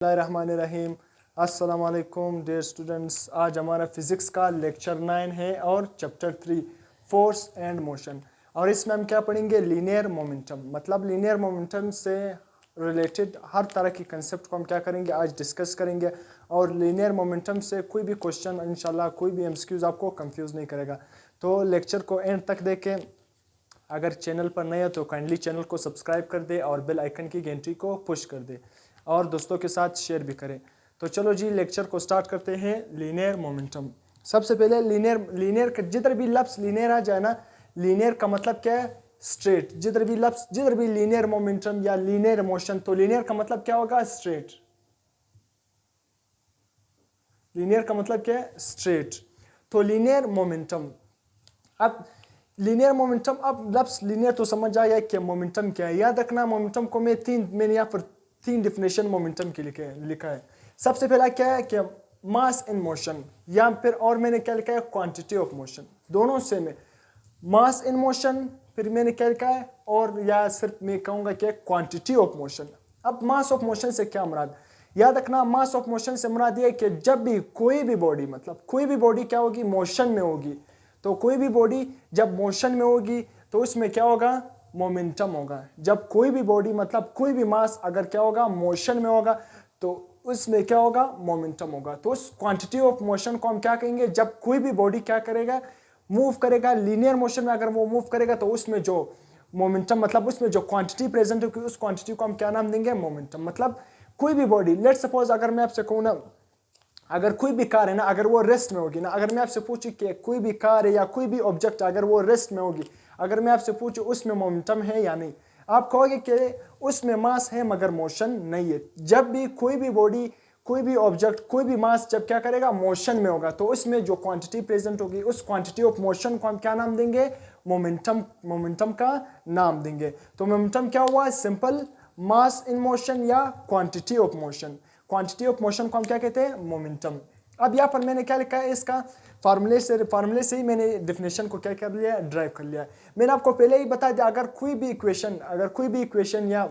बिस्मिल्लाहिर्रहमानिर्रहीम। अस्सलाम वालेकुम डियर स्टूडेंट्स। आज हमारा फिज़िक्स का लेक्चर 9 है और चैप्टर 3 फोर्स एंड मोशन। और इसमें हम क्या पढ़ेंगे? Linear momentum. मतलब लीनियर मोमेंटम से रिलेटेड हर तरह की कंसेप्ट को हम क्या करेंगे, आज डिस्कस करेंगे। और लीनियर मोमेंटम से कोई भी क्वेश्चन इंशाल्लाह, कोई भी एमसीक्यूज आपको कंफ्यूज नहीं करेगा। तो लेक्चर को एंड तक देखें। अगर चैनल पर नए हो तो काइंडली चैनल को सब्सक्राइब कर दे और बेल आइकन की घंटी को पुश कर दे और दोस्तों के साथ शेयर भी करें। तो चलो जी, लेक्चर को स्टार्ट करते हैं। Linear momentum. सबसे पहले लीनियर जिधर भी लफ्ज़ लीनियर आ जाए ना, लीनियर का मतलब क्या है? स्ट्रेट। जिधर भी लीनियर मोमेंटम या लीनियर मोशन, तो लीनियर का मतलब क्या होगा? स्ट्रेट। लीनियर का मतलब क्या है? स्ट्रेट। तो लीनियर मोमेंटम। अब लीनियर मोमेंटम, अब लफ्ज़ लीनियर तो समझ आया कि मोमेंटम क्या है। याद रखना, मोमेंटम को मैंने यहाँ पर तीन डिफिनेशन मोमेंटम की लिखा है। सबसे पहला क्या है कि मास इन मोशन, या फिर और मैंने क्या लिखा है? Quantity of motion. दोनों सेम है। मास इन मोशन, फिर मैंने क्या लिखा है? और या सिर्फ मैं कहूँगा कि क्वांटिटी ऑफ मोशन। अब मास ऑफ मोशन से क्या मुराद? याद रखना, मास ऑफ मोशन से मुराद ये कि जब भी कोई भी बॉडी, मतलब कोई भी बॉडी क्या होगी? मोशन में होगी। तो कोई भी बॉडी जब मोशन में होगी तो उसमें क्या होगा? मोमेंटम होगा। जब कोई भी बॉडी, मतलब कोई भी मास अगर क्या होगा? मोशन में होगा, तो उसमें क्या होगा? मोमेंटम होगा। तो उस क्वांटिटी ऑफ मोशन को हम क्या कहेंगे? जब कोई भी बॉडी क्या करेगा? मूव करेगा। लीनियर मोशन में अगर वो मूव करेगा तो उसमें जो मोमेंटम, मतलब उसमें जो क्वांटिटी प्रेजेंट होगी, उस क्वांटिटी को हम क्या नाम देंगे? मोमेंटम। मतलब कोई भी बॉडी, लेट सपोज अगर मैं आपसे कहूँ ना, अगर कोई भी कार है ना, अगर वो रेस्ट में होगी ना, अगर मैं आपसे पूछूं कि कोई भी कार है या कोई भी ऑब्जेक्ट अगर वो रेस्ट में होगी, अगर मैं आपसे पूछूं उसमें मोमेंटम है या नहीं, आप कहोगे कि उसमें मास है मगर मोशन नहीं है। जब भी कोई भी बॉडी, कोई भी ऑब्जेक्ट, कोई भी मास जब क्या करेगा? मोशन में होगा, तो उसमें जो क्वांटिटी प्रेजेंट होगी, उस क्वांटिटी ऑफ मोशन को हम क्या नाम देंगे? मोमेंटम। मोमेंटम का नाम देंगे। तो मोमेंटम क्या हुआ? सिंपल मास इन मोशन या quantity of motion. Quantity of motion को हम क्या कहते हैं? मोमेंटम। अब यहाँ पर मैंने क्या लिखा है? इसका फार्मूले से ही मैंने डेफिनेशन को क्या कर लिया? ड्राइव कर लिया। मैंने आपको पहले ही बता दिया, अगर कोई भी इक्वेशन या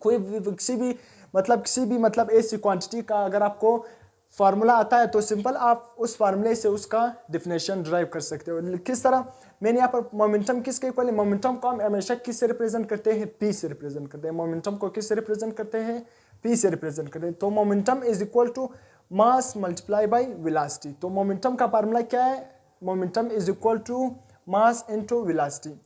कोई भी किसी भी मतलब ऐसी क्वांटिटी का अगर आपको फार्मूला आता है तो सिंपल आप उस फार्मूले से उसका डेफिनेशन ड्राइव कर सकते हो। किस तरह? मैंने यहाँ पर मोमेंटम किसके इक्वल है? मोमेंटम को हम हमेशा किस से रिप्रेजेंट करते हैं? पी से रिप्रेजेंट करते हैं। मोमेंटम को किस से रिप्रेजेंट करते हैं? पी से रिप्रेजेंट करते हैं। तो momentum is equal to mass multiply by velocity. तो मोमेंटम का फार्मूला क्या है? Momentum is equal to mass into velocity.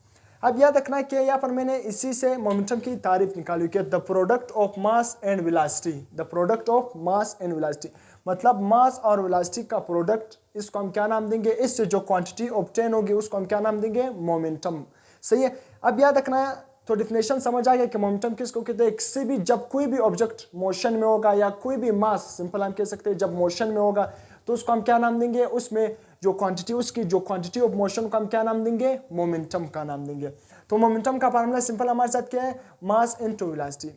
अब याद रखना कि यहाँ पर मैंने इसी से मोमेंटम की तारीफ निकाली कि the product of mass and velocity. The product of mass and velocity मतलब मास और वेलोसिटी का प्रोडक्ट, इसको हम क्या नाम देंगे? इससे जो क्वांटिटी ऑब्टेन होगी उसको हम क्या नाम देंगे? मोमेंटम। सही है। अब याद रखना, तो डिफिनेशन समझ आ गया कि मोमेंटम किसको कहते हैं? किसी भी, जब कोई भी ऑब्जेक्ट मोशन में होगा या कोई भी मास, सिंपल हम कह सकते हैं, जब मोशन में होगा तो उसको हम क्या नाम देंगे? उसमें जो क्वांटिटी, उसकी जो क्वांटिटी ऑफ मोशन को हम क्या नाम देंगे? मोमेंटम का नाम देंगे। तो मोमेंटम का फार्मूला सिंपल हमारे साथ क्या है? मास इनटू वेलोसिटी।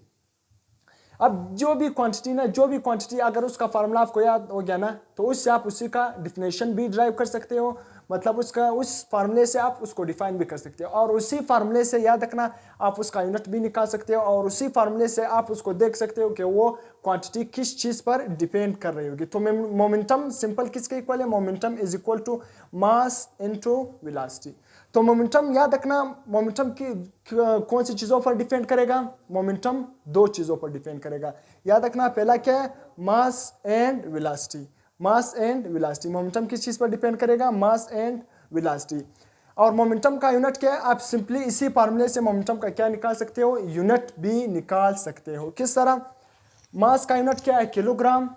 अब जो भी क्वांटिटी अगर उसका फार्मूला आपको याद हो गया ना, तो उससे आप उसी का डिफिनेशन भी ड्राइव कर सकते हो। मतलब उस फार्मूले से आप उसको डिफाइन भी कर सकते हो, और उसी फार्मूले से याद रखना आप उसका यूनिट भी निकाल सकते हो, और उसी फार्मूले से आप उसको देख सकते हो कि वो क्वांटिटी किस चीज़ पर डिपेंड कर रही होगी। तो मोमेंटम सिंपल किसके इक्वल है? Momentum is equal to mass into velocity. तो मोमेंटम याद रखना, मोमेंटम की कौन सी चीज़ों पर डिपेंड करेगा? मोमेंटम दो चीज़ों पर डिपेंड करेगा। याद रखना, पहला क्या है? मास and velocity. Mass and velocity. Momentum किस चीज़ पर डिपेंड करेगा? मास एंड वेलोसिटी। और मोमेंटम का यूनिट क्या है? आप सिंपली इसी फार्मूले से मोमेंटम का क्या निकाल सकते हो? यूनिट भी निकाल सकते हो। किस तरह? मास का यूनिट क्या है? किलोग्राम।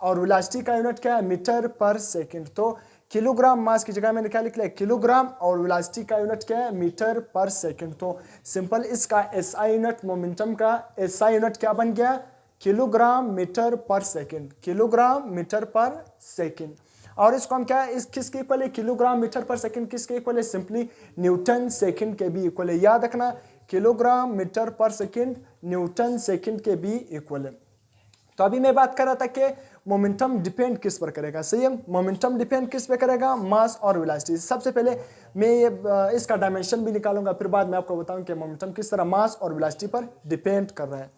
और वेलोसिटी का यूनिट क्या है? मीटर पर सेकंड। तो किलोग्राम मास की जगह मैंने क्या लिख लिया? किलोग्राम। और वेलोसिटी का यूनिट क्या है? मीटर पर सेकंड। तो सिंपल इसका एसआई यूनिट, मोमेंटम का एसआई यूनिट क्या बन गया? किलोग्राम मीटर पर सेकंड। किलोग्राम मीटर पर सेकंड। और इसको हम क्या है? इस किसके इक्वल है? किलोग्राम मीटर पर सेकंड किसके इक्वल है? सिंपली न्यूटन सेकंड के भी इक्वल है। याद रखना, किलोग्राम मीटर पर सेकंड न्यूटन सेकंड के भी इक्वल है। तो अभी मैं बात कर रहा था कि मोमेंटम डिपेंड किस पर करेगा। सही है। मोमेंटम डिपेंड किस पे करेगा? मास और वेलोसिटी। सबसे पहले मैं ये इसका डायमेंशन भी निकालूंगा, फिर बाद में आपको बताऊं कि मोमेंटम किस तरह मास और वेलोसिटी पर डिपेंड कर रहा है।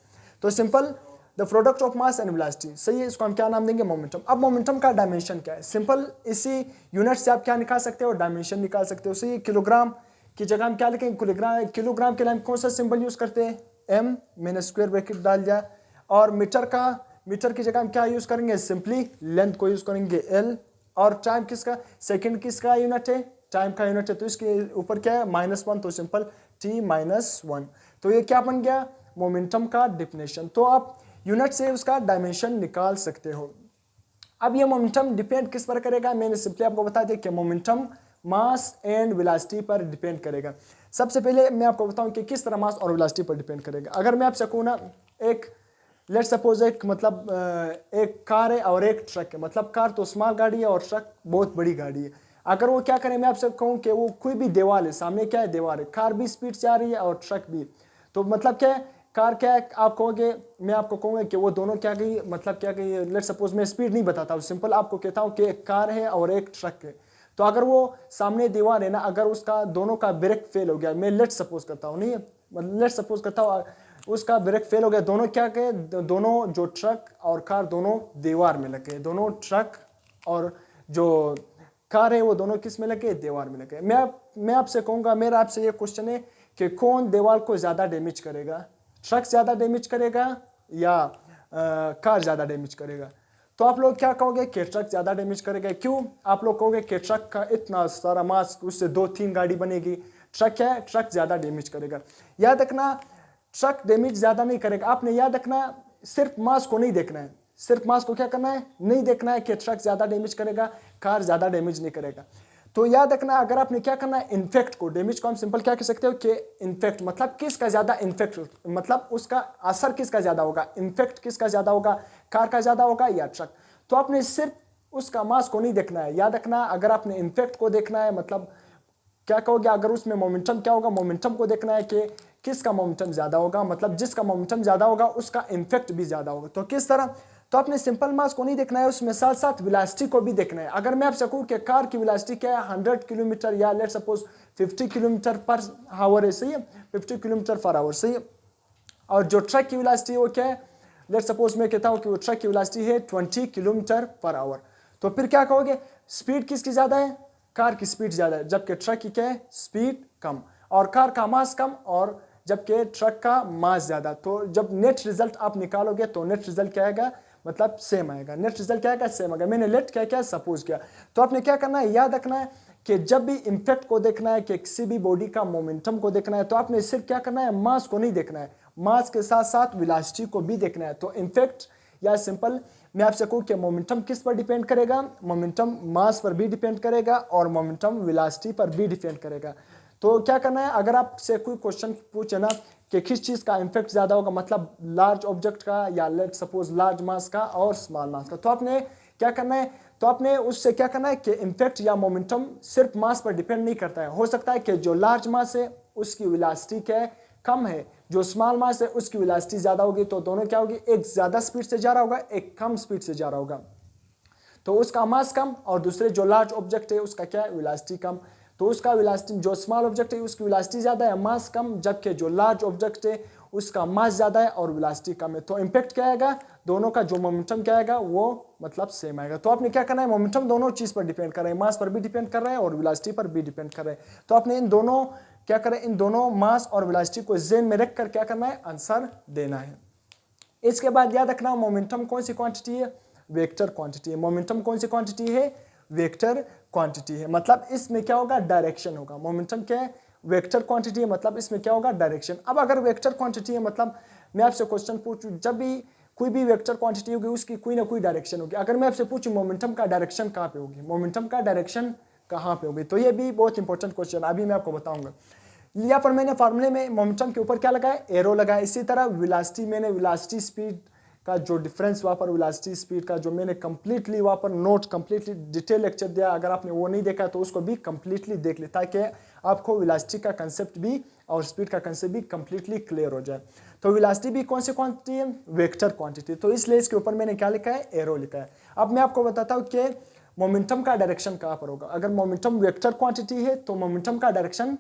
तो simple the product of mass and velocity, सही है, इसको हम क्या नाम देंगे, मोमेंटम। अब मोमेंटम का डायमेंशन क्या है, सिंपल, इसी यूनिट से आप क्या निकाल सकते हो, डायमेंशन निकाल सकते हो। सही, किलोग्राम की जगह हम क्या लिखेंगे, किलोग्राम। किलोग्राम के लिए हम कौन सा सिंबल यूज करते हैं, एम, मैंने स्क्वायर ब्रैकेट डाल दिया। और मीटर की जगह हम क्या यूज करेंगे, सिंपली लेंथ को यूज करेंगे, एल। और टाइम किसका, सेकंड किसका यूनिट है, टाइम का यूनिट है, तो इसके ऊपर क्या है, -1, तो सिंपल t-1। तो ये क्या बन गया, मोमेंटम का डेफिनेशन। तो आप यूनिट से उसका डायमेंशन निकाल सकते हो। अब ये मोमेंटम डिपेंड किस पर करेगा, मैंने सिंपली आपको बता दिया कि मोमेंटम मास एंड वेलोसिटी पर डिपेंड करेगा। सबसे पहले मैं आपको बताऊं कि किस तरह मास और वेलोसिटी पर डिपेंड करेगा। अगर मैं आपसे कहूँ ना, एक लेट सपोज एक मतलब एक कार है और एक ट्रक है, मतलब कार तो स्मॉल गाड़ी है और ट्रक बहुत बड़ी गाड़ी है। अगर वो क्या करें, मैं आपसे कहूँ कि वो कोई भी दीवार है, सामने क्या है, दीवार है, कार भी स्पीड से आ रही है और ट्रक भी, तो मतलब क्या है, कार क्या है, आप कहोगे, मैं आपको कहूँगा कि वो दोनों क्या गई, मतलब क्या गई, लेट सपोज मैं स्पीड नहीं बताता हूँ, सिंपल आपको कहता हूँ कि एक कार है और एक ट्रक है। तो अगर वो सामने दीवार है ना, अगर उसका दोनों का ब्रेक फेल हो गया, मैं लेट सपोज करता हूँ, नहीं मतलब लेट सपोज करता हूँ, उसका ब्रेक फेल हो गया, दोनों क्या गए, दोनों जो ट्रक और कार दोनों दीवार में लगे, दोनों ट्रक और जो कार है वो दोनों किस में लगे, दीवार में लगे। मैं आपसे कहूँगा, मेरा आपसे ये क्वेश्चन है कि कौन दीवार को ज़्यादा डैमेज करेगा, ट्रक ज़्यादा डैमेज करेगा या कार ज़्यादा डैमेज करेगा। तो आप लोग क्या कहोगे कि ट्रक ज़्यादा डैमेज करेगा। क्यों, आप लोग कहोगे कि ट्रक का इतना सारा मास, उससे 2-3 गाड़ी बनेगी, ट्रक है, ट्रक ज़्यादा डैमेज करेगा। याद रखना, ट्रक डैमेज ज़्यादा नहीं करेगा। आपने याद रखना, सिर्फ मास को नहीं देखना है, सिर्फ मास को क्या करना है, नहीं देखना है कि ट्रक ज़्यादा डैमेज करेगा, कार ज़्यादा डैमेज नहीं करेगा। तो याद रखना, अगर आपने क्या करना है, इन्फेक्ट को, डैमेज को हम सिंपल क्या कह सकते हो कि इन्फेक्ट, मतलब किसका ज़्यादा इन्फेक्ट, मतलब उसका असर किसका ज़्यादा होगा, इन्फेक्ट किसका ज़्यादा होगा, कार का ज़्यादा होगा या ट्रक। तो आपने सिर्फ उसका मास को नहीं देखना है, याद रखना, अगर आपने इन्फेक्ट को देखना है, मतलब क्या कहोगे, अगर उसमें मोमेंटम क्या होगा, मोमेंटम को देखना है कि किसका मोमेंटम ज्यादा होगा, मतलब जिसका मोमेंटम ज्यादा होगा उसका इम्पैक्ट भी ज्यादा होगा। तो किस तरह, तो आपने सिंपल मास को नहीं देखना है, उसमें साथ साथ वेलोसिटी को भी देखना है। अगर मैं आपसे कहूं कि कार की वेलोसिटी क्या है, 100 किलोमीटर या let suppose 50 kilometre per hour है, सही है, 50 किलोमीटर पर आवर, सही है। और जो ट्रक की वेलोसिटी है वो क्या है, लेट सपोज मैं कहता हूं कि वो ट्रक की वेलोसिटी है 20 किलोमीटर पर आवर। तो फिर क्या कहोगे, स्पीड किसकी ज्यादा है, कार की स्पीड ज्यादा है, जबकि ट्रक की क्या है, स्पीड कम, और कार का मास कम, और जबकि ट्रक का मास ज्यादा। तो जब नेट रिजल्ट आप निकालोगे तो नेट रिजल्ट क्या आएगा, मतलब सेम आएगा, नेट रिजल्ट क्या आएगा, सेम आएगा। मैंने लेट क्या क्या सपोज किया। तो आपने क्या करना है, याद रखना है कि जब भी इम्पैक्ट को देखना है, कि किसी भी बॉडी का मोमेंटम को देखना है, तो आपने सिर्फ क्या करना है, मास को नहीं देखना है, मास के साथ साथ वेलोसिटी को भी देखना है। तो इम्पैक्ट या सिंपल मैं आपसे कहूँ कि मोमेंटम किस पर डिपेंड करेगा, मोमेंटम मास पर भी डिपेंड करेगा और मोमेंटम वेलोसिटी पर भी डिपेंड करेगा। तो क्या करना है, अगर आपसे कोई क्वेश्चन पूछे ना कि किस चीज़ का इम्पैक्ट ज़्यादा होगा, मतलब लार्ज ऑब्जेक्ट का या लेट सपोज लार्ज मास का और स्मॉल मास का, तो आपने क्या करना है, तो आपने उससे क्या करना है कि इम्पैक्ट या मोमेंटम सिर्फ मास पर डिपेंड नहीं करता है। हो सकता है कि जो लार्ज मास है उसकी वेलोसिटी क्या है, कम है, जो स्मॉल मास है उसकी वेलोसिटी ज्यादा होगी, तो दोनों क्या होगी, एक ज्यादा स्पीड से जा रहा होगा, एक कम स्पीड से जा रहा होगा, तो उसका मास कम, और दूसरे जो लार्ज ऑब्जेक्ट है उसका क्या है, वेलोसिटी कम। तो उसका वेलोसिटी, जो स्मॉल ऑब्जेक्ट है उसकी वेलोसिटी ज्यादा है, मास कम, जबकि जो लार्ज ऑब्जेक्ट है उसका मास ज्यादा है और वेलोसिटी कम है। तो इम्पैक्ट क्या आएगा, दोनों का जो मोमेंटम क्या आएगा वो मतलब सेम आएगा। तो आपने क्या करना है, मोमेंटम दोनों चीज पर डिपेंड कर रहे हैं, मास पर भी डिपेंड कर रहे हैं और वेलोसिटी पर भी डिपेंड कर रहे हैं। तो आपने इन दोनों क्या करें, इन दोनों मास और वेलोसिटी को ज़हन में रख कर क्या करना है, आंसर देना है। इसके बाद याद रखना, मोमेंटम कौन सी क्वांटिटी है, वेक्टर क्वांटिटी है। मोमेंटम कौन सी क्वांटिटी है, वेक्टर क्वांटिटी है, मतलब इसमें क्या होगा, डायरेक्शन होगा। मोमेंटम क्या है, वेक्टर क्वांटिटी है, मतलब इसमें क्या होगा, डायरेक्शन। अब अगर वेक्टर क्वांटिटी है, मतलब मैं आपसे क्वेश्चन पूछूं, जब भी कोई भी वेक्टर क्वांटिटी होगी उसकी कोई ना कोई डायरेक्शन होगी। अगर मैं आपसे पूछूं मोमेंटम का डायरेक्शन कहाँ पे होगी, मोमेंटम का डायरेक्शन कहाँ पे होगी, तो ये भी बहुत इंपॉर्टेंट क्वेश्चन, अभी मैं आपको बताऊंगा। यहाँ पर मैंने फार्मूले में मोमेंटम के ऊपर क्या लगाया, एरो लगाया। इसी तरह वेलोसिटी, मैंने वेलोसिटी स्पीड का जो डिफरेंस वहाँ पर, वेलोसिटी स्पीड का जो मैंने कंप्लीटली वहाँ पर नोट, कंप्लीटली डिटेल लेक्चर दिया, अगर आपने वो नहीं देखा तो उसको भी कंप्लीटली देख ले, ताकि आपको वेलोसिटी का कंसेप्ट भी और स्पीड का कंसेप्ट भी कंप्लीटली क्लियर हो जाए। तो वेलोसिटी भी कौन सी क्वांटिटी है, वेक्टर क्वांटिटी, तो इसलिए इसके ऊपर मैंने क्या लिखा है, एरो लिखा है। अब मैं आपको बताता हूँ कि मोमेंटम का डायरेक्शन कहाँ पर होगा। अगर मोमेंटम वेक्टर क्वांटिटी है तो मोमेंटम का डायरेक्शन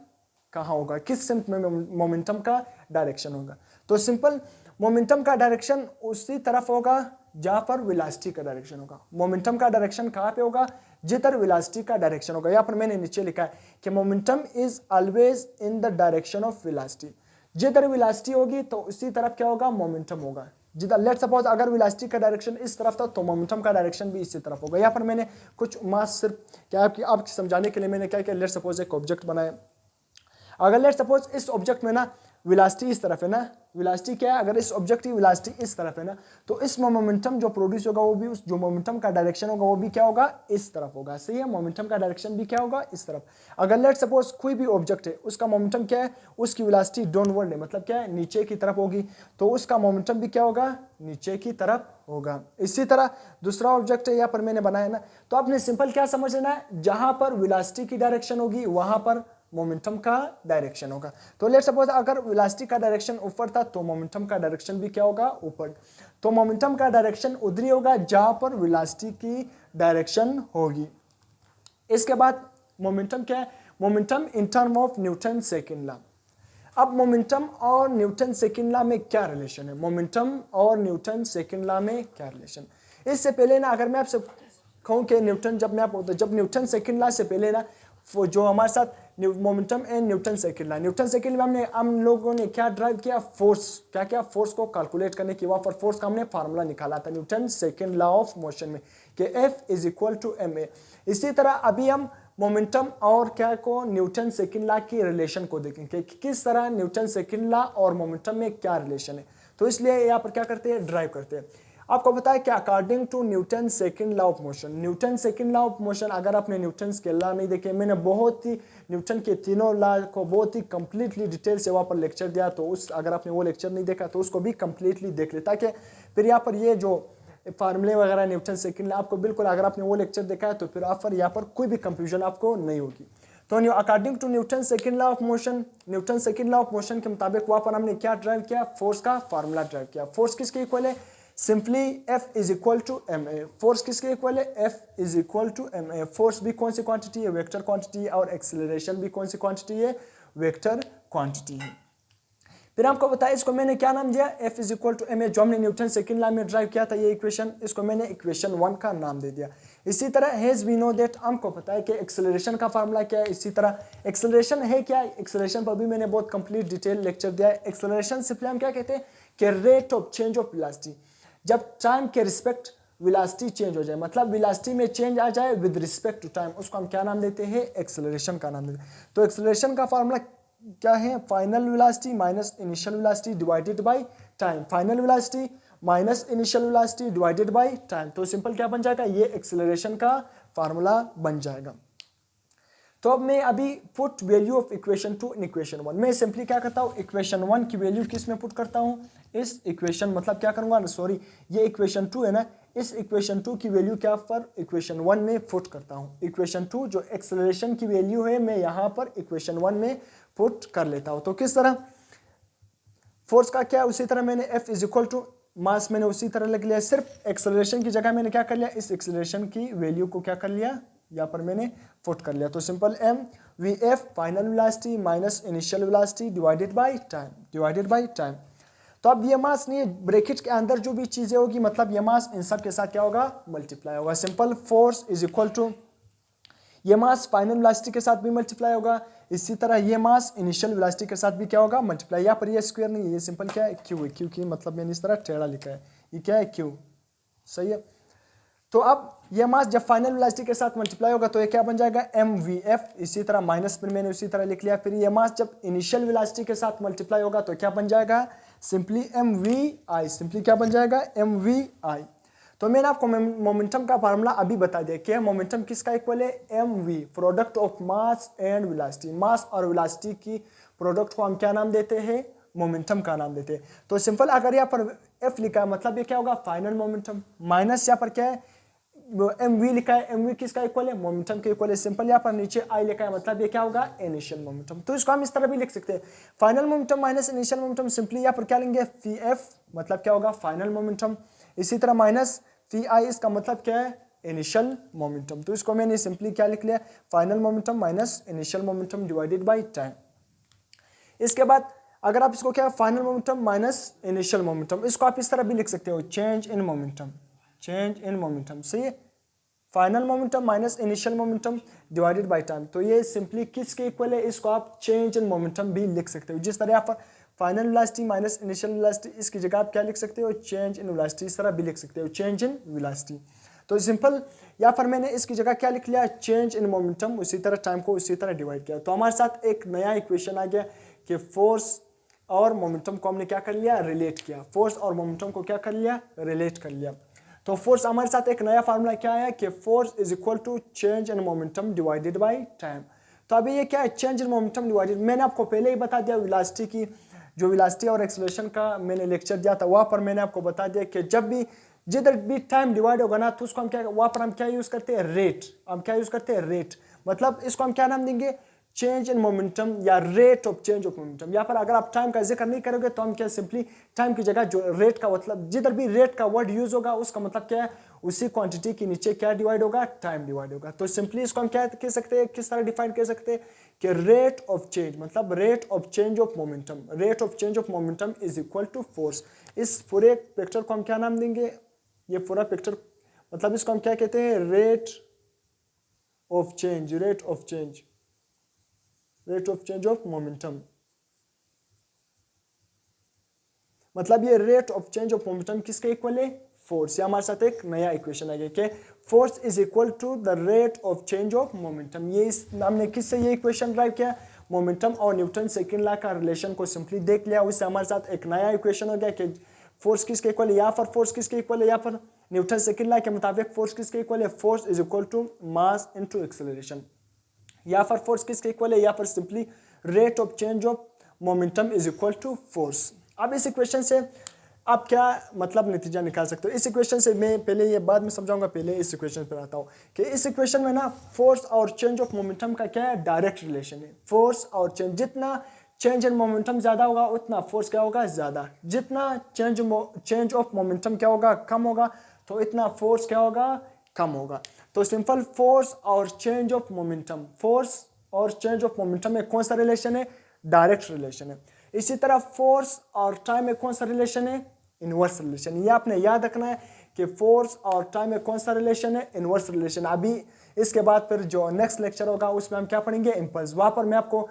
कहाँ होगा, किस सेंस में मोमेंटम का डायरेक्शन होगा। तो सिंपल मोमेंटम का डायरेक्शन उसी तरफ होगा जहां पर वेलोसिटी का डायरेक्शन होगा। मोमेंटम का डायरेक्शन कहां पे होगा? जिधर वेलोसिटी का डायरेक्शन होगा। यहाँ पर मैंने नीचे लिखा है कि momentum is always in the direction of velocity. जिधर वेलोसिटी होगी तो उसी तरफ क्या होगा? मोमेंटम होगा। जिधर लेट सपोज अगर वेलोसिटी का डायरेक्शन इस तरफ था तो मोमेंटम का डायरेक्शन भी इसी तरफ होगा। यहाँ पर मैंने कुछ मास सिर्फ क्या आपकी समझाने के लिए मैंने क्या किया, लेट सपोज एक ऑब्जेक्ट बनाया। अगर लेट सपोज इस ऑब्जेक्ट में ना वेलोसिटी इस तरफ है ना, वेलोसिटी क्या है? अगर इस ऑब्जेक्ट की वेलोसिटी इस तरफ है ना, तो इस मोमेंटम जो प्रोड्यूस होगा वो भी उस जो मोमेंटम का डायरेक्शन होगा वो भी क्या होगा? इस तरफ होगा। सही है, मोमेंटम का डायरेक्शन भी क्या होगा? इस तरफ। अगर लेट सपोज कोई भी ऑब्जेक्ट है, उसका मोमेंटम क्या है? उसकी वेलोसिटी डाउनवर्ड है, मतलब क्या है? नीचे की तरफ होगी, तो उसका मोमेंटम भी क्या होगा? नीचे की तरफ होगा। इसी तरह दूसरा ऑब्जेक्ट है, यहाँ पर मैंने बनाया ना, तो आपने सिंपल क्या समझ लेना है, जहां पर वेलोसिटी की डायरेक्शन होगी वहां पर मोमेंटम का डायरेक्शन होगा। तो लेट सपोज अगर वेलोसिटी का डायरेक्शन ऊपर था तो मोमेंटम का डायरेक्शन भी क्या होगा? ऊपर। तो मोमेंटम का डायरेक्शन उधर ही होगा जहां पर वेलोसिटी की डायरेक्शन होगी। इसके बाद मोमेंटम क्या है? Momentum in term of Newton second law. अब मोमेंटम और न्यूटन सेकंड लॉ में क्या रिलेशन है? मोमेंटम और न्यूटन सेकंड लॉ में क्या रिलेशन? इससे पहले ना अगर मैं आपसे कहूं कि न्यूटन जब न्यूटन सेकंड लॉ से पहले ना वो जो हमारे साथ momentum and Newton second law, Newton second law में हम लोगों ने क्या ड्राइव किया? फोर्स। क्या क्या? फोर्स को कैलकुलेट करने की वहां पर फोर्स का हमने फार्मूला निकाला था Newton second law of motion में कि F is equal to ma। इसी तरह अभी हम मोमेंटम और क्या को न्यूटन सेकंड लॉ की रिलेशन को देखेंगे कि किस तरह न्यूटन सेकंड लॉ और मोमेंटम में क्या रिलेशन है। तो इसलिए यहाँ पर क्या करते हैं? ड्राइव करते हैं। आपको पता है कि according to Newton second law of motion, Newton second law of motion अगर आपने न्यूटन के लॉ नहीं देखे, मैंने बहुत ही न्यूटन के तीनों लॉ को बहुत ही कंप्लीटली डिटेल से वहाँ पर लेक्चर दिया, तो उस अगर आपने वो लेक्चर नहीं देखा तो उसको भी कंप्लीटली देख ले, ताकि फिर यहाँ पर ये जो फार्मूले वगैरह न्यूटन सेकंड लॉ आपको बिल्कुल अगर आपने वो लेक्चर देखा है तो फिर आप पर यहाँ पर कोई भी कंफ्यूजन आपको नहीं होगी। तो according to Newton second law of motion, Newton second law of motion के मुताबिक वहाँ पर हमने क्या ड्राइव किया? फोर्स का फार्मूला ड्राइव किया। फोर्स किसके इक्वल है? Simply F is equal to ma। Force किसके इक्वल है? F is equal to ma। Force भी कौन सी क्वांटिटी है? वेक्टर क्वांटिटी है। और एक्सेलरेशन भी कौन सी क्वांटिटी है? वेक्टर क्वांटिटी है। फिर आपको बताया इसको मैंने क्या नाम दिया? F is equal to ma, जो हमने न्यूटन सेकंड लॉ में ड्राइव किया था ये इक्वेशन, इसको मैंने इक्वेशन 1 का नाम दे दिया। इसी तरह हेज वी नो दैट, हमको पता है कि एक्सेलरेशन का फार्मूला क्या है। इसी तरह एक्सेलरेशन है क्या? एक्सेलरेशन पर भी मैंने बहुत कंप्लीट डिटेल लेक्चर दिया है। एक्सेलरेशन सिंपली हम क्या कहते हैं कि rate of change of velocity, जब टाइम के रिस्पेक्ट वेलोसिटी चेंज हो जाए, मतलब वेलोसिटी में चेंज आ जाए विद रिस्पेक्ट टू टाइम, उसको हम क्या नाम देते हैं? एक्सेलरेशन का नाम देते हैं। तो एक्सेलरेशन का फार्मूला क्या है? Final velocity minus initial velocity divided by time. Final velocity minus initial velocity divided by time. तो सिंपल क्या बन जाएगा? ये एक्सेलरेशन का फार्मूला बन जाएगा। तो अब मैं अभी put value of equation 2 in equation 1। मैं सिंपली क्या करता हूँ? इक्वेशन 1 की वैल्यू किस में पुट करता हूँ? इस इक्वेशन मतलब क्या करूँगा? सॉरी, ये इक्वेशन 2 है ना, इस इक्वेशन 2 की वैल्यू क्या पर इक्वेशन 1 में पुट करता हूँ। इक्वेशन 2 जो एक्सेलरेशन की वैल्यू है मैं यहाँ पर इक्वेशन 1 में पुट कर लेता हूँ। तो किस तरह? फोर्स का क्या? उसी तरह मैंने F is equal to mass मैंने उसी तरह लिख लिया, सिर्फ एक्सेलरेशन की जगह मैंने क्या कर लिया? इस एक्सेलरेशन की वैल्यू को क्या कर लिया? यहाँ पर मैंने पुट कर लिया। तो simple mvf final velocity minus initial velocity divided by time. तो अब ये मास नहीं, ब्रैकेट के अंदर जो भी चीजें होगी मतलब ये मास इन सब के साथ क्या होगा? मल्टीप्लाई होगा। Simple force is equal to ये मास फाइनल वेलोसिटी के साथ भी मल्टीप्लाई होगा, इसी तरह ये मास इनिशियल वेलोसिटी के साथ भी क्या होगा? मल्टीप्लाई। यहाँ पर ये स्क्वायर नहीं है, ये सिंपल क्या है? क्यू है। क्यू की मतलब मैंने इस तरह टेढ़ा लिखा है, ये क्या है? क्यू। सही है। तो अब ये मास जब फाइनल वेलोसिटी के साथ मल्टीप्लाई होगा तो ये क्या बन जाएगा? mvf। इसी तरह माइनस फिर मैंने उसी तरह लिख लिया। फिर ये मास जब इनिशियल वेलोसिटी के साथ मल्टीप्लाई होगा तो क्या बन जाएगा? Simply mvi। सिंपली क्या बन जाएगा? mvi। तो मैंने आपको मोमेंटम का फार्मूला अभी बता दिया कि मोमेंटम किसका इक्वल है? mv, product of mass and velocity. Mass और वेलोसिटी की प्रोडक्ट को हम क्या नाम देते हैं? मोमेंटम का नाम देते हैं। तो सिंपल अगर यहाँ पर f लिखा है मतलब ये क्या होगा? फाइनल मोमेंटम, माइनस यहाँ पर क्या है? mv लिखा है, mv किसका इक्वल है? मोमेंटम के इक्वल है। सिंपल यहाँ पर नीचे i लिखा है मतलब ये क्या होगा? Initial momentum. तो इसको हम इस तरह भी लिख सकते हैं, final momentum minus initial momentum. Simply यहाँ पर क्या लेंगे? pf मतलब क्या होगा? Final momentum. इसी तरह माइनस phi, इसका मतलब क्या है? Initial momentum. तो इसको मैंने सिंपली क्या लिख लिया? Final momentum minus initial momentum divided by time. इसके बाद अगर आप इसको क्या final momentum minus initial momentum, इसको आप इस तरह भी लिख सकते हो, change in momentum, change in momentum. सही है, final momentum minus initial momentum divided by time. तो ये सिंपली किसके इक्वल है, इसको आप चेंज इन मोमेंटम भी लिख सकते हो। जिस तरह यहाँ पर final velocity minus initial velocity, इसकी जगह आप क्या लिख सकते हो, चेंज इन वेलोसिटी, इस तरह भी लिख सकते हो, चेंज इन वेलोसिटी। तो सिंपल यहाँ पर मैंने इसकी जगह क्या लिख लिया, चेंज इन मोमेंटम, उसी तरह टाइम को उसी तरह डिवाइड किया। तो हमारे साथ एक नया इक्वेशन आ गया कि फोर्स और मोमेंटम को हमने क्या कर लिया, रिलेट किया। फोर्स और मोमेंटम को क्या कर लिया, रिलेट कर लिया। तो फोर्स हमारे साथ एक नया फार्मूला क्या आया कि force is equal to change in momentum divided by time. तो अभी ये क्या है, चेंज इन मोमेंटम डिवाइडेड, मैंने आपको पहले ही बता दिया वेलोसिटी की, जो वेलोसिटी और एक्सेलरेशन का मैंने लेक्चर दिया था वहां पर मैंने आपको बता दिया कि जब भी जिधर भी टाइम डिवाइड होगा ना, तो उसको हम क्या, वहां पर हम क्या यूज करते हैं, रेट। हम क्या यूज करते हैं, रेट। मतलब इसको हम क्या नाम देंगे, चेंज इन मोमेंटम या rate of change of momentum. यहाँ पर अगर आप टाइम का जिक्र नहीं करोगे तो हम क्या, सिंपली टाइम की जगह जो रेट का मतलब, जिधर भी रेट का वर्ड यूज होगा उसका मतलब क्या है, उसी क्वांटिटी के नीचे क्या डिवाइड होगा, टाइम डिवाइड होगा। तो सिंपली इसको हम क्या कह सकते हैं, किस तरह डिफाइन कर सकते हैं कि रेट ऑफ चेंज, मतलब rate of change of momentum, rate of change of momentum is equal to force. इस पूरे पिक्चर को हम क्या नाम देंगे, ये पूरा पिक्चर मतलब इसको हम क्या कहते हैं, rate of change, rate of change, rate of change of momentum. मतलब ये rate of change of momentum किसके इक्वल है, फोर्स। ये हमारे साथ एक नया इक्वेशन आ गया कि force is equal to the rate of change of momentum. ये हमने किससे ये इक्वेशन ड्राइव किया, मोमेंटम और न्यूटन सेकंड लॉ का रिलेशन को सिंपली देख लिया, उससे हमारे साथ एक नया इक्वेशन हो गया कि फोर्स किसके इक्वल है, यहाँ पर फोर्स किसके इक्वल है, यहाँ पर न्यूटन सेकंड लॉ के मुताबिक फोर्स किसके इक्वल है, force is equal to mass into acceleration. यहाँ पर फोर्स किसके इक्वल है, यहाँ पर simply rate of change of momentum is equal to force. अब इस इक्वेशन से आप क्या मतलब नतीजा निकाल सकते हो, इस इक्वेशन से मैं पहले ये बाद में समझाऊंगा, पहले इस इक्वेशन पर आता हूँ कि इस इक्वेशन में ना फोर्स और चेंज ऑफ मोमेंटम का क्या है, डायरेक्ट रिलेशन है। फोर्स और चेंज, जितना चेंज इन मोमेंटम ज्यादा होगा उतना फोर्स क्या होगा, ज्यादा। जितना चेंज ऑफ मोमेंटम क्या होगा, कम होगा, तो इतना फोर्स क्या होगा, कम होगा। तो सिंपल फोर्स और चेंज ऑफ मोमेंटम, फोर्स और चेंज ऑफ मोमेंटम में कौन सा रिलेशन है, डायरेक्ट रिलेशन है। इसी तरह फोर्स और टाइम में कौन सा रिलेशन है, इनवर्स रिलेशन। ये आपने याद रखना है कि फोर्स और टाइम में कौन सा रिलेशन है, इनवर्स रिलेशन। अभी इसके बाद फिर जो नेक्स्ट लेक्चर होगा उसमें हम क्या पढ़ेंगे, इम्पल्स। वहां पर मैं आपको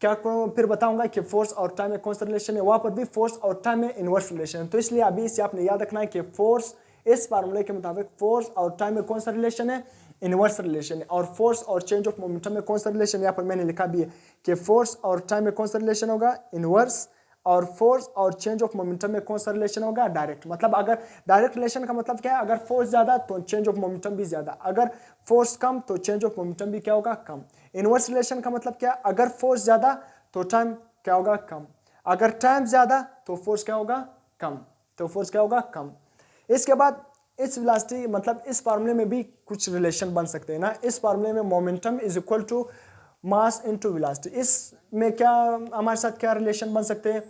क्या फिर बताऊंगा कि फोर्स और टाइम में कौन सा रिलेशन है, वहां पर भी फोर्स और टाइम में इनवर्स रिलेशन है। तो इसलिए अभी इसे आपने याद रखना है कि फोर्स, इस फार्मूले के मुताबिक फोर्स और टाइम में कौन सा रिलेशन है, इनवर्स रिलेशन है। और फोर्स और चेंज ऑफ मोमेंटम में कौन सा रिलेशन है, यहाँ पर मैंने लिखा भी है कि फोर्स और टाइम में कौन सा रिलेशन होगा, इनवर्स। और फोर्स और चेंज ऑफ मोमेंटम में कौन सा रिलेशन होगा, डायरेक्ट। मतलब अगर डायरेक्ट रिलेशन का मतलब क्या है, अगर फोर्स ज्यादा तो चेंज ऑफ मोमेंटम भी ज्यादा, अगर फोर्स कम तो चेंज ऑफ मोमेंटम भी क्या होगा, कम। इनवर्स रिलेशन का मतलब क्या, अगर फोर्स ज्यादा तो टाइम क्या होगा, कम। अगर टाइम ज्यादा तो फोर्स क्या होगा, कम। तो फोर्स क्या होगा, कम। इसके बाद इस वेलोसिटी, मतलब इस फार्मूले में भी कुछ रिलेशन बन सकते हैं ना। इस फार्मूले में momentum is equal to mass into velocity, इसमें क्या हमारे साथ क्या रिलेशन बन सकते हैं,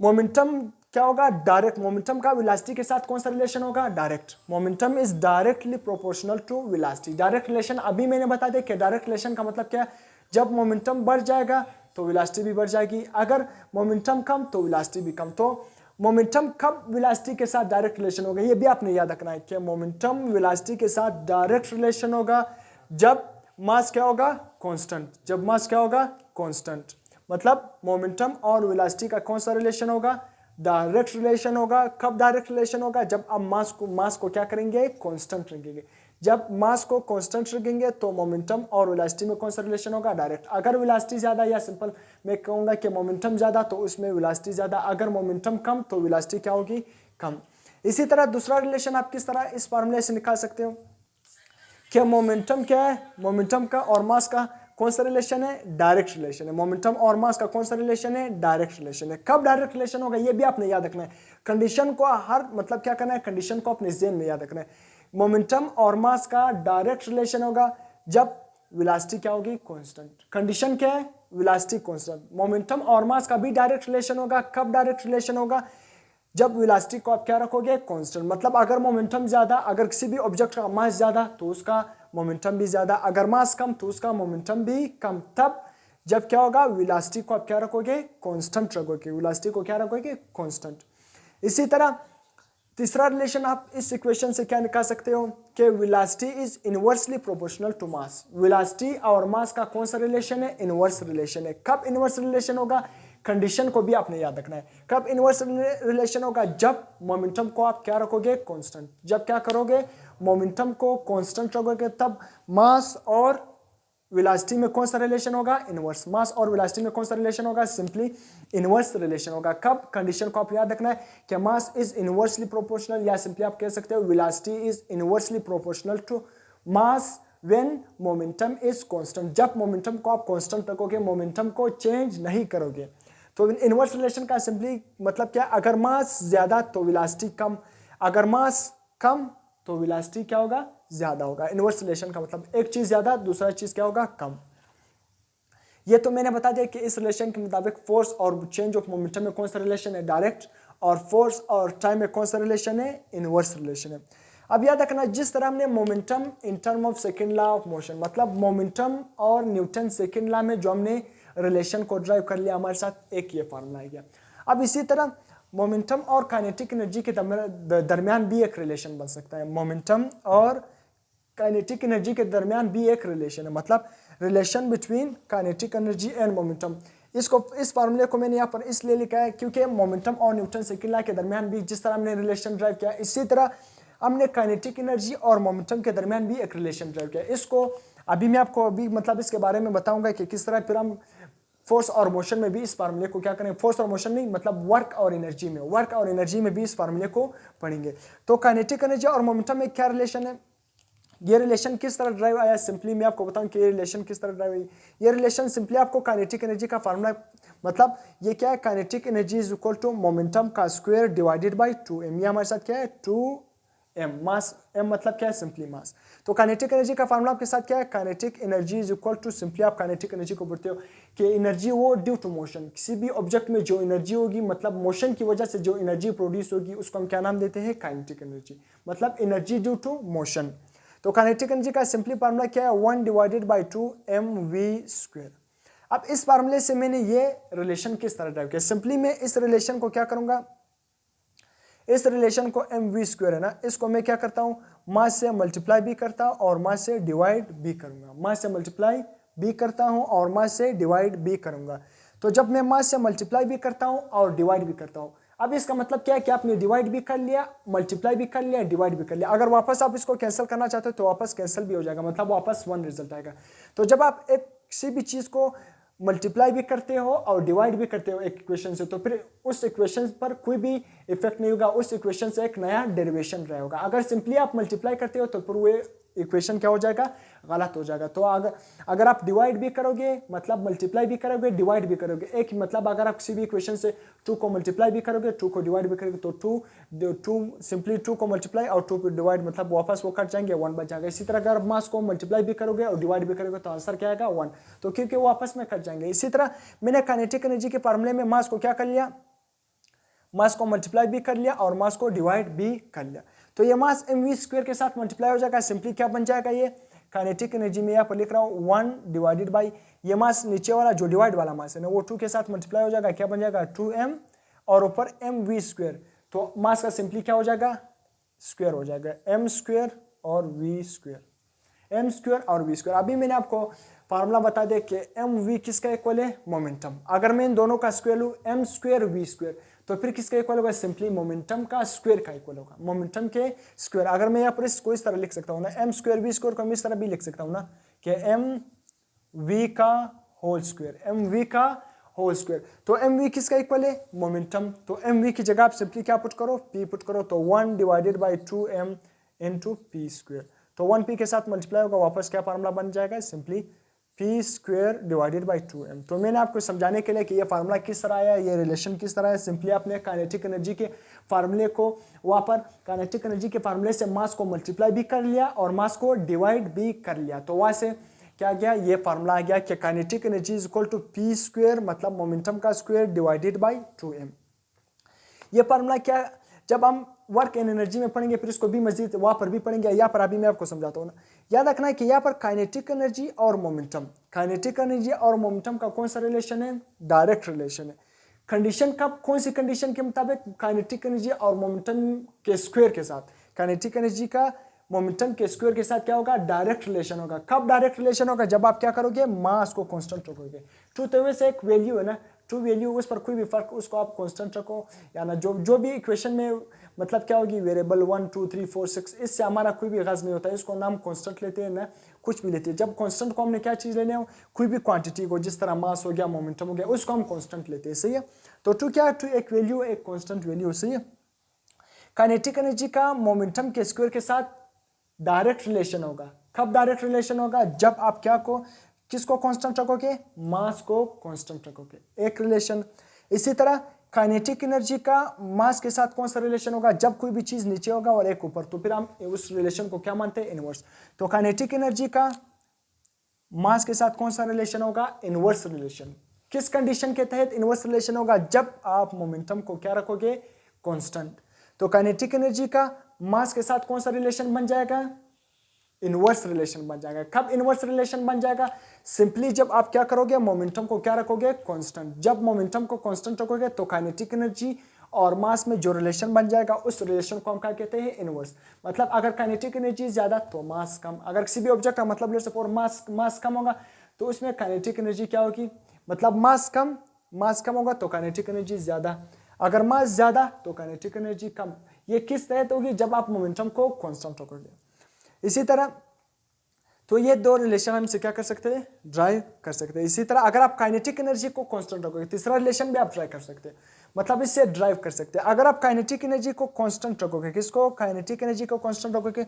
मोमेंटम क्या होगा, डायरेक्ट। मोमेंटम का वेलोसिटी के साथ कौन सा रिलेशन होगा, direct. Momentum is directly proportional to velocity. Direct relation अभी मैंने बता दिया कि डायरेक्ट रिलेशन का मतलब क्या है, जब मोमेंटम बढ़ जाएगा तो वेलोसिटी भी बढ़ जाएगी, अगर मोमेंटम कम तो वेलोसिटी भी कम। तो मोमेंटम कब वेलोसिटी के साथ डायरेक्ट रिलेशन होगा, ये भी आपने याद रखना है कि मोमेंटम वेलोसिटी के साथ डायरेक्ट रिलेशन होगा जब मास क्या होगा, कांस्टेंट। जब मास क्या होगा, कांस्टेंट। मतलब मोमेंटम और वेलोसिटी का कौन सा रिलेशन होगा, डायरेक्ट रिलेशन होगा। कब डायरेक्ट रिलेशन होगा, जब आप मास को क्या करेंगे, कांस्टेंट रखेंगे। जब मास को कांस्टेंट रखेंगे तो मोमेंटम और वेलोसिटी में कौन सा रिलेशन होगा, डायरेक्ट। अगर वेलोसिटी ज्यादा, या सिंपल मैं कहूंगा कि मोमेंटम ज्यादा तो उसमें वेलोसिटी ज्यादा, अगर मोमेंटम कम तो वेलोसिटी क्या होगी, कम। इसी तरह दूसरा रिलेशन आप किस तरह इस फार्मूले से निकाल सकते हो कि मोमेंटम क्या है, मोमेंटम का और मास का कौन सा रिलेशन है, डायरेक्ट रिलेशन है। मोमेंटम और मास का कौन सा रिलेशन है, डायरेक्ट रिलेशन है। कब डायरेक्ट रिलेशन होगा, ये भी आपने याद रखना है। कंडीशन को हर मतलब क्या करना है, कंडीशन को अपने ज़हन में याद रखना है। मोमेंटम और मास का डायरेक्ट रिलेशन होगा जब वेलोसिटी क्या होगी, कांस्टेंट। कंडीशन क्या है, वेलोसिटी कांस्टेंट। मोमेंटम और मास का भी डायरेक्ट रिलेशन होगा, कब डायरेक्ट रिलेशन होगा, जब वेलोसिटी को आप क्या रखोगे, कांस्टेंट। मतलब अगर मोमेंटम ज्यादा, अगर किसी भी ऑब्जेक्ट का मास ज्यादा तो उसका मोमेंटम भी ज्यादा, अगर मास कम तो उसका मोमेंटम भी कम। तब जब क्या होगा, वेलोसिटी को आप क्या रखोगे, कांस्टेंट रखोगे, वेलोसिटी को क्या रखोगे, कांस्टेंट। इसी तरह तीसरा रिलेशन आप इस इक्वेशन से क्या निकाल सकते हो कि velocity is inversely proportional to mass. Velocity और मास का कौन सा रिलेशन है, इनवर्स रिलेशन है। कब इनवर्स रिलेशन होगा, कंडीशन को भी आपने याद रखना है। कब इनवर्स रिलेशन होगा, जब मोमेंटम को आप क्या रखोगे, कांस्टेंट। जब क्या करोगे, मोमेंटम को कांस्टेंट रखोगे, तब मास और वेलोसिटी में कौन सा रिलेशन होगा, इनवर्स। मास और वेलोसिटी में कौन सा रिलेशन होगा, सिंपली इनवर्स रिलेशन होगा। कब, कंडीशन को आप याद रखना है कि मास इज इनवर्सली प्रोपोर्शनल, या सिंपली आप कह सकते हो velocity is inversely proportional to mass when momentum is constant. जब मोमेंटम को आप कांस्टेंट रखोगे, मोमेंटम को चेंज नहीं करोगे। तो इनवर्स रिलेशन का सिंपली मतलब क्या, अगर मास ज्यादा तो वेलोसिटी कम, अगर मास कम तो वेलोसिटी क्या होगा, ज्यादा होगा। इनवर्स रिलेशन का मतलब एक चीज ज्यादा, दूसरा चीज क्या होगा, कम। ये तो मैंने बता दिया कि इस रिलेशन के मुताबिक फोर्स और चेंज ऑफ मोमेंटम में कौन सा रिलेशन है, डायरेक्ट, और फोर्स और टाइम में कौन सा रिलेशन है, इनवर्स रिलेशन है। अब याद रखना, जिस तरह हमने momentum in term of second law of motion, मतलब मोमेंटम और न्यूटन सेकेंड लॉ में जो हमने रिलेशन को ड्राइव कर लिया, हमारे साथ एक ये फार्मूला आ गया। अब इसी तरह मोमेंटम और काइनेटिक एनर्जी के दरमियान भी एक रिलेशन बन सकता है। मोमेंटम और काइनेटिक एनर्जी के दरमियान भी एक रिलेशन है, मतलब relation between kinetic energy and momentum. इसको, इस फार्मूले को मैंने यहाँ पर इसलिए लिखा है क्योंकि मोमेंटम और न्यूटन सेकेंड लॉ के दरमियान भी जिस तरह हमने रिलेशन ड्राइव किया, इसी तरह हमने काइनेटिक एनर्जी और मोमेंटम के दरमियान भी एक रिलेशन ड्राइव किया। इसको अभी मैं आपको मतलब इसके बारे में बताऊंगा कि किस तरह फिर हम फोर्स और मोशन में भी इस फार्मूले को क्या करें, फोर्स और मोशन नहीं, मतलब वर्क और एनर्जी में, वर्क और एनर्जी में भी इस फार्मूले को पढ़ेंगे। तो काइनेटिक एनर्जी और मोमेंटम में क्या रिलेशन है, ये रिलेशन किस तरह ड्राइव आया, सिंपली मैं आपको बताऊं कि ये रिलेशन किस तरह ड्राइव आई। ये रिलेशन सिंपली आपको काइनेटिक एनर्जी का फार्मूला, मतलब ये क्या है, kinetic energy is equal to momentum का स्क्वायर डिवाइडेड बाय 2m। ये हमारे साथ क्या है, 2m, मास, m मतलब क्या है, सिंपली मास। तो काइनेटिक एनर्जी का फार्मूला आपके साथ क्या है, kinetic energy is equal to, simply आप काइनेटिक एनर्जी को बोलते हो कि एनर्जी वो ड्यू टू मोशन, किसी भी ऑब्जेक्ट में जो एनर्जी होगी, मतलब मोशन की वजह से जो एनर्जी प्रोड्यूस होगी, उसको हम क्या नाम देते हैं, काइनेटिक एनर्जी, मतलब एनर्जी ड्यू टू मोशन। तो काइनेटिक एनर्जी का सिंपली फार्मूला क्या है, 1 डिवाइडेड बाय 2mv²। अब इस फार्मूले से मैंने ये रिलेशन किस तरह ड्राइव किया, सिंपली मैं इस रिलेशन को क्या करूंगा, इस रिलेशन को mv² है ना, इसको मैं क्या करता हूं, मास से मल्टीप्लाई भी करता हूं और मास से डिवाइड भी करूंगा, मास से मल्टीप्लाई भी करता हूं और मास से डिवाइड भी करूंगा। तो जब मैं मास से मल्टीप्लाई भी करता हूं और डिवाइड भी करता हूं, अब इसका मतलब क्या है कि आपने डिवाइड भी कर लिया, मल्टीप्लाई भी कर लिया, डिवाइड भी कर लिया। अगर वापस आप इसको कैंसिल करना चाहते हो तो वापस कैंसिल भी हो जाएगा, मतलब वापस 1 रिजल्ट आएगा। तो जब आप एक किसी भी चीज को मल्टीप्लाई भी करते हो और डिवाइड भी करते हो एक इक्वेशन से, तो फिर उस इक्वेशन पर कोई भी इफेक्ट नहीं होगा, उस इक्वेशन से एक नया डेरिवेशन रहा होगा। अगर सिंपली आप मल्टीप्लाई करते हो तो फिर वो इक्वेशन क्या हो जाएगा, गलत हो जाएगा। तो अगर आप डिवाइड भी करोगे, मतलब मल्टीप्लाई भी करोगे, डिवाइड भी करोगे, एक मतलब अगर आप किसी भी इक्वेशन से 2 को मल्टीप्लाई भी करोगे, 2 को डिवाइड भी करोगे, तो 2 सिंपली 2 को मल्टीप्लाई और 2 को डिवाइड, मतलब वापस वो कट जाएंगे, 1 बच जाएगा। इसी तरह अगर मास को मल्टीप्लाई भी करोगे और डिवाइड भी करोगे तो आंसर क्या आएगा, 1, तो क्योंकि वो आपस में कट जाएंगे। इसी तरह मैंने काइनेटिक एनर्जी के फार्मूले में मास को क्या कर लिया, मास को मल्टीप्लाई भी कर लिया और मास को डिवाइड भी कर लिया। तो ये मास mv² के साथ मल्टीप्लाई हो जाएगा, सिंपली क्या बन जाएगा, ये काइनेटिक एनर्जी में यहाँ पर लिख रहा हूँ 1 डिवाइडेड बाई, ये मास नीचे वाला जो डिवाइड वाला मास है ना, वो 2 के साथ मल्टीप्लाई हो जाएगा, क्या बन जाएगा, 2m और ऊपर mv²। तो मास का सिंपली क्या हो जाएगा, स्क्वायर हो जाएगा, m² और v², m² और v²। अभी मैंने आपको फार्मूला बता दे कि mv किसका इक्वल है, मोमेंटम। अगर मैं इन दोनों का स्क्वायर लूँ, m² v² तो फिर किसका इक्वल होगा, सिंपली मोमेंटम का स्क्वायर का इक्वल होगा, मोमेंटम के स्क्वायर। अगर मैं यहाँ पर इसको इस तरह लिख सकता हूँ ना, m² v² को मैं इस तरह भी लिख सकता हूँ ना कि mv का होल स्क्वायर, mv का होल स्क्वायर। तो mv किसका इक्वल है, मोमेंटम। तो mv की जगह आप सिंपली क्या पुट करो, p पुट करो, तो 1 divided by 2m into p²। तो 1p के साथ मल्टीप्लाई होगा, वापस क्या फार्मूला बन जाएगा, simply p² divided by 2m। तो मैंने आपको समझाने के लिए कि ये फार्मूला किस तरह आया, ये रिलेशन किस तरह है, सिंपली आपने काइनेटिक एनर्जी के फार्मूले को वहाँ पर काइनेटिक एनर्जी के फार्मूले से मास को मल्टीप्लाई भी कर लिया और मास को डिवाइड भी कर लिया। तो वहाँ से क्या गया, ये फार्मूला आ गया कि kinetic energy is equal to p², मतलब मोमेंटम का स्क्वायर डिवाइडेड बाई 2m। ये फार्मूला क्या, जब हम वर्क एंड एनर्जी में पढ़ेंगे, फिर इसको भी मजीद वहाँ पर भी पढ़ेंगे। यहाँ पर अभी मैं आपको समझाता हूँ ना। याद रखना है कि यहाँ पर काइनेटिक एनर्जी और मोमेंटम, काइनेटिक एनर्जी और मोमेंटम का कौन सा रिलेशन है? डायरेक्ट रिलेशन है। कंडीशन कब, कौन सी कंडीशन के मुताबिक? काइनेटिक एनर्जी और मोमेंटम के स्क्वायर के साथ। काइनेटिक एनर्जी का मोमेंटम के स्क्वायर के साथ क्या होगा? डायरेक्ट रिलेशन होगा। कब डायरेक्ट रिलेशन होगा? जब आप क्या करोगे? मास को कांस्टेंट रखोगे। ट्रूथ वैसे एक वैल्यू है ना, ट्रू वैल्यू, उस पर कोई भी फर्क, उसको आप कांस्टेंट रखो या ना, जो भी इक्वेशन में मतलब क्या होगी? वेरिएबल 1 2 3 4 6, इससे हमारा कोई भी गज नहीं होता है, इसको नाम कांस्टेंट लेते हैं ना, कुछ भी लेते हैं। जब कांस्टेंट को हमने क्या चीज़ लेने हो? कोई भी क्वांटिटी को, जिस तरह मास हो गया, मोमेंटम हो गया, उसको हम कांस्टेंट लेते हैं। सही है। तो ट्रू क्या है? ट्रू एक वैल्यू, एक कांस्टेंट वैल्यू। सही है। काइनेटिक एनर्जी का मोमेंटम के स्क्वायर के साथ डायरेक्ट रिलेशन होगा। कब डायरेक्ट रिलेशन होगा? जब आप क्या को, किसको कांस्टेंट रखोगे? मास को कांस्टेंट रखोगे, एक रिलेशन। इसी तरह काइनेटिक एनर्जी का मास के साथ कौन सा रिलेशन होगा? जब कोई भी चीज नीचे होगा और एक ऊपर, तो फिर हम उस रिलेशन को क्या मानते हैं? इनवर्स। तो काइनेटिक एनर्जी का मास के साथ कौन सा रिलेशन होगा? Inverse relation. किस कंडीशन के तहत इनवर्स रिलेशन होगा? जब आप मोमेंटम को क्या रखोगे? कांस्टेंट। तो काइनेटिक एनर्जी का मास के साथ कौन सा रिलेशन बन जाएगा? इनवर्स रिलेशन बन जाएगा। कब इनवर्स रिलेशन बन जाएगा? सिंपली जब आप क्या करोगे? मोमेंटम को क्या रखोगे? कांस्टेंट। जब मोमेंटम को कांस्टेंट रखोगे तो काइनेटिक एनर्जी और मास में जो रिलेशन बन जाएगा, उस रिलेशन को हम क्या कहते हैं? इनवर्स। मतलब अगर काइनेटिक एनर्जी ज्यादा तो मास कम। अगर किसी भी ऑब्जेक्ट का मतलब ले सपोज मास कम होगा तो उसमें काइनेटिक एनर्जी क्या होगी? मतलब मास कम होगा तो काइनेटिक एनर्जी ज्यादा। अगर मास ज्यादा तो काइनेटिक एनर्जी कम। ये किस तहत होगी? जब आप मोमेंटम को कांस्टेंट रखोगे। इसी तरह तो ये दो रिलेशन हम से क्या कर सकते हैं? ड्राइव कर सकते हैं। इसी तरह अगर आप काइनेटिक एनर्जी को कांस्टेंट रखोगे, तीसरा रिलेशन भी आप ड्राइव कर सकते हैं, मतलब इससे ड्राइव कर सकते हैं। अगर आप काइनेटिक एनर्जी को कांस्टेंट रखोगे, किसको? काइनेटिक एनर्जी को कांस्टेंट रखोगे,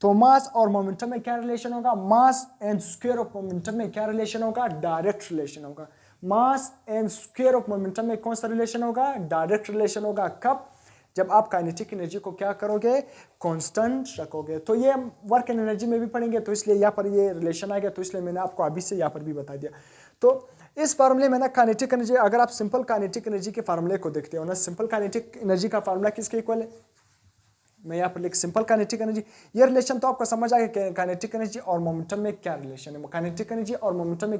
तो मास और मोमेंटम में क्या रिलेशन होगा? Mass and square of momentum में क्या रिलेशन होगा? डायरेक्ट रिलेशन होगा। Mass and square of momentum में कौन सा रिलेशन होगा? डायरेक्ट रिलेशन होगा। कब? जब आप काइनेटिक एनर्जी को क्या करोगे? कांस्टेंट रखोगे। तो ये वर्क एंड एनर्जी में भी पढ़ेंगे, तो इसलिए यहाँ पर ये रिलेशन आ गया, तो इसलिए मैंने आपको अभी से यहाँ पर भी बता दिया। तो इस फार्मूले में ना काइनेटिक एनर्जी, अगर आप सिंपल काइनेटिक एनर्जी के फार्मूले को देखते हो ना, सिंपल काइनेटिक एनर्जी का फार्मूला किसके इक्वल है? मैं यहाँ पर लिख सिंपल काइनेटिक एनर्जी। ये रिलेशन तो आपको समझ आ गया, काइनेटिक एनर्जी और मोमेंटम में क्या रिलेशन है। काइनेटिक एनर्जी और मोमेंटम में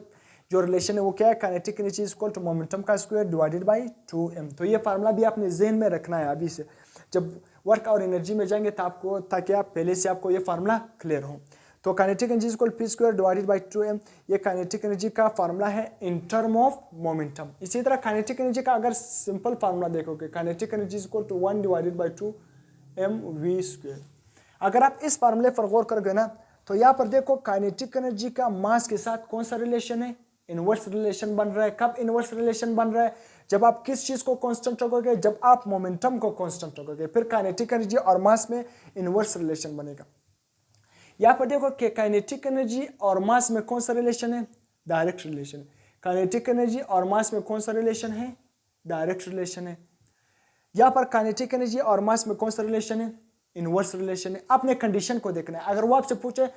जो रिलेशन है वो क्या है? Kinetic energy is equal to momentum का स्क्वायर डिवाइडेड बाय 2m। तो ये फार्मूला भी आपने जहन में रखना है अभी से। जब वर्क और एनर्जी में जाएंगे तो आपको, ताकि आप पहले से आपको ये फार्मूला क्लियर हो। तो kinetic energy is equal P square divided by 2m, ये काइनेटिक एनर्जी का फार्मूला है इन टर्म ऑफ मोमेंटम। इसी तरह काइनेटिक एनर्जी का अगर सिंपल फार्मूला देखोगे, kinetic energy is equal to 1 divided by 2mv square. अगर आप इस फार्मूले पर गौर करोगे ना, तो यहाँ पर देखो काइनेटिक एनर्जी का मास के साथ कौन सा रिलेशन है? इनवर्स रिलेशन बन रहा है। कब इनवर्स रिलेशन बन रहा है? जब आप किस चीज को कांस्टेंट रखोगे? जब आप मोमेंटम को कांस्टेंट रखोगे, फिर काइनेटिक एनर्जी और मास में इनवर्स रिलेशन बनेगा। यहाँ पर देखो कि काइनेटिक एनर्जी और मास में कौन सा रिलेशन है? Direct relation. काइनेटिक एनर्जी और मास में कौन सा रिलेशन है? डायरेक्ट रिलेशन है। यहाँ पर काइनेटिक एनर्जी और मास में कौन सा रिलेशन है? इनवर्स रिलेशन है। आपने कंडीशन को देखना है। अगर वो आपसे पूछे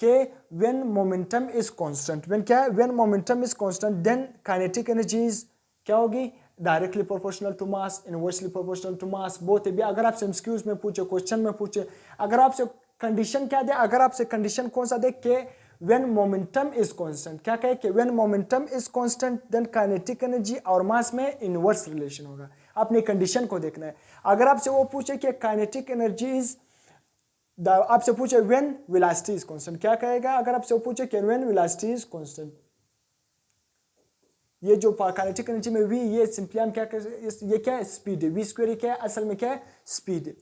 कि when momentum is constant, when क्या है? When momentum is constant then kinetic energy is क्या होगी? Directly proportional to mass, inversely proportional to mass, both भी। अगर आपसे एमसीक्यूज में पूछे, क्वेश्चन में पूछे, अगर आपसे कंडीशन क्या दे, अगर आपसे कंडीशन कौन सा दे कि व्हेन मोमेंटम इज कांस्टेंट, क्या कहे कि when momentum is constant then kinetic energy और मास में इनवर्स रिलेशन होगा। आपने कंडीशन को देखना है। अगर आपसे वो पूछे कि काइनेटिक एनर्जी इज, आपसे पूछे व्हेन वेलोसिटी इज कांस्टेंट, क्या कहेगा? अगर आपसे वो पूछे कि व्हेन वेलोसिटी इज कांस्टेंट, ये जो काइनेटिक एनर्जी में वी, ये सिंपली हम क्या कर, ये क्या है? स्पीड है। वी स्क्वायर क्या है? असल में क्या है? स्पीड है।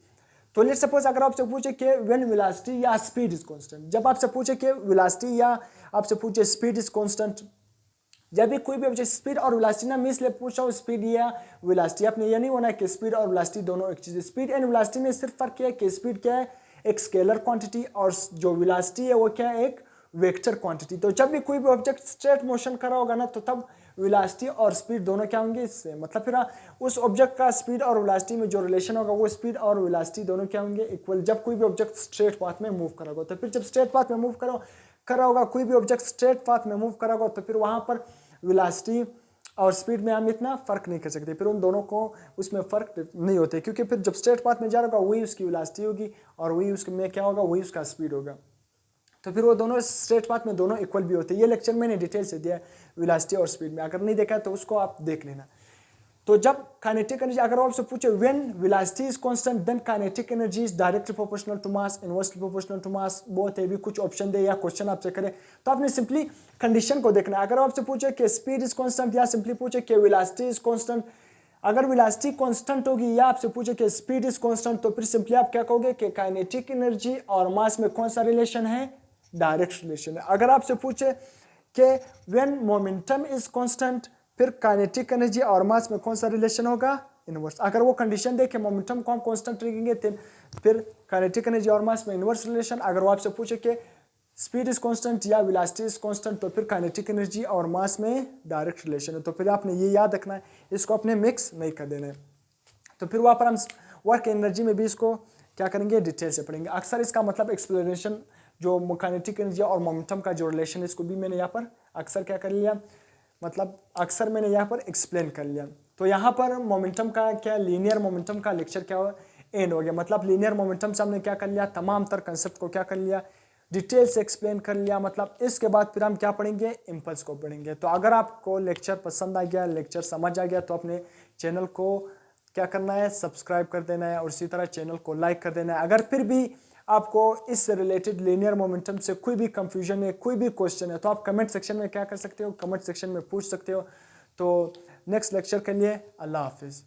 तो लेट्स सपोज अगर आपसे पूछे कि व्हेन वेलोसिटी या स्पीड इज कांस्टेंट, जब आपसे पूछे कि वेलोसिटी या आपसे पूछे स्पीड इज कांस्टेंट, जब भी कोई भी ऑब्जेक्ट, स्पीड और वेलोसिटी ना, मैं इसलिए पूछा हूँ स्पीड या वेलोसिटी, आपने ये नहीं होना है कि स्पीड और वेलोसिटी दोनों एक चीज है। स्पीड एंड वेलोसिटी में सिर्फ फर्क क्या है कि स्पीड क्या है? एक स्केलर क्वांटिटी, और जो वेलोसिटी है वो क्या है? एक वेक्टर क्वांटिटी। तो जब भी कोई भी ऑब्जेक्ट स्ट्रेट मोशन कर रहा होगा ना, तो तब वेलोसिटी और स्पीड दोनों क्या होंगे? इससे मतलब फिर उस ऑब्जेक्ट का स्पीड और वेलोसिटी में जो रिलेशन होगा, वो स्पीड और वेलोसिटी दोनों क्या होंगे? इक्वल। जब कोई भी ऑब्जेक्ट स्ट्रेट पाथ में मूव करोगा, तो फिर जब स्ट्रेट पाथ में मूव कर रहा होगा, कोई भी ऑब्जेक्ट स्ट्रेट पाथ में मूव कर रहा होगा, तो फिर वहां पर वेलोसिटी और स्पीड में हम इतना फ़र्क नहीं कर सकते, फिर उन दोनों को उसमें फ़र्क नहीं होते, क्योंकि फिर जब स्ट्रेट पाथ में जा रहा होगा वही उसकी वेलोसिटी होगी और वही उसके में क्या होगा, वही उसका स्पीड होगा। तो फिर वो दोनों स्ट्रेट पाथ में दोनों इक्वल भी होते हैं। ये लेक्चर मैंने डिटेल से दिया है वेलोसिटी और स्पीड में, अगर नहीं देखा है तो उसको आप देख लेना। तो जब काइनेटिक एनर्जी, अगर आपसे पूछे when velocity is constant then kinetic energy is directly proportional to mass, inversely proportional to mass, बहुत है भी कुछ ऑप्शन दे या क्वेश्चन आपसे करे तो आपने सिंपली कंडीशन को देखना है। अगर आपसे पूछे कि स्पीड इज कांस्टेंट या सिंपली पूछे कि वेलोसिटी इज कांस्टेंट, अगर वेलोसिटी कांस्टेंट होगी या आपसे पूछे कि स्पीड इज कांस्टेंट तो फिर सिंपली आप क्या कहोगे कि काइनेटिक एनर्जी और मास में कौन सा रिलेशन है, डायरेक्ट रिलेशन है। अगर आपसे पूछे कि व्हेन मोमेंटम इज कांस्टेंट फिर काइनेटिक एनर्जी और मास में कौन सा रिलेशन होगा, इनवर्स। अगर वो कंडीशन देखे मोमेंटम को हम कांस्टेंट रखेंगे फिर काइनेटिक एनर्जी और मास में इनवर्स रिलेशन। अगर वो आपसे पूछे कि स्पीड इज कांस्टेंट या वेलोसिटी इज कांस्टेंट तो फिर काइनेटिक एनर्जी और मास में डायरेक्ट रिलेशन है। तो फिर आपने ये याद रखना है, इसको अपने मिक्स नहीं कर देना है। तो फिर वहाँ पर हम वर्क एनर्जी में भी इसको क्या करेंगे, डिटेल से पढ़ेंगे। अक्सर इसका मतलब एक्सप्लेनेशन जो काइनेटिक एनर्जी और मोमेंटम का जो रिलेशन है इसको भी मैंने यहाँ पर अक्सर क्या कर लिया, मतलब अक्सर मैंने यहाँ पर एक्सप्लेन कर लिया। तो यहाँ पर मोमेंटम का क्या, लीनियर मोमेंटम का लेक्चर क्या हुआ, एंड हो गया। मतलब लीनियर मोमेंटम से हमने क्या कर लिया, तमाम तर कंसेप्ट को क्या कर लिया, डिटेल से एक्सप्लेन कर लिया। मतलब इसके बाद फिर हम क्या पढ़ेंगे, इम्पल्स को पढ़ेंगे। तो अगर आपको लेक्चर पसंद आ गया, लेक्चर समझ आ गया तो अपने चैनल को क्या करना है, सब्सक्राइब कर देना है और इसी तरह चैनल को लाइक कर देना है। अगर फिर भी आपको इससे रिलेटेड लीनियर मोमेंटम से कोई भी कंफ्यूजन है, कोई भी क्वेश्चन है तो आप कमेंट सेक्शन में क्या कर सकते हो, कमेंट सेक्शन में पूछ सकते हो। तो नेक्स्ट लेक्चर के लिए अल्लाह हाफिज़।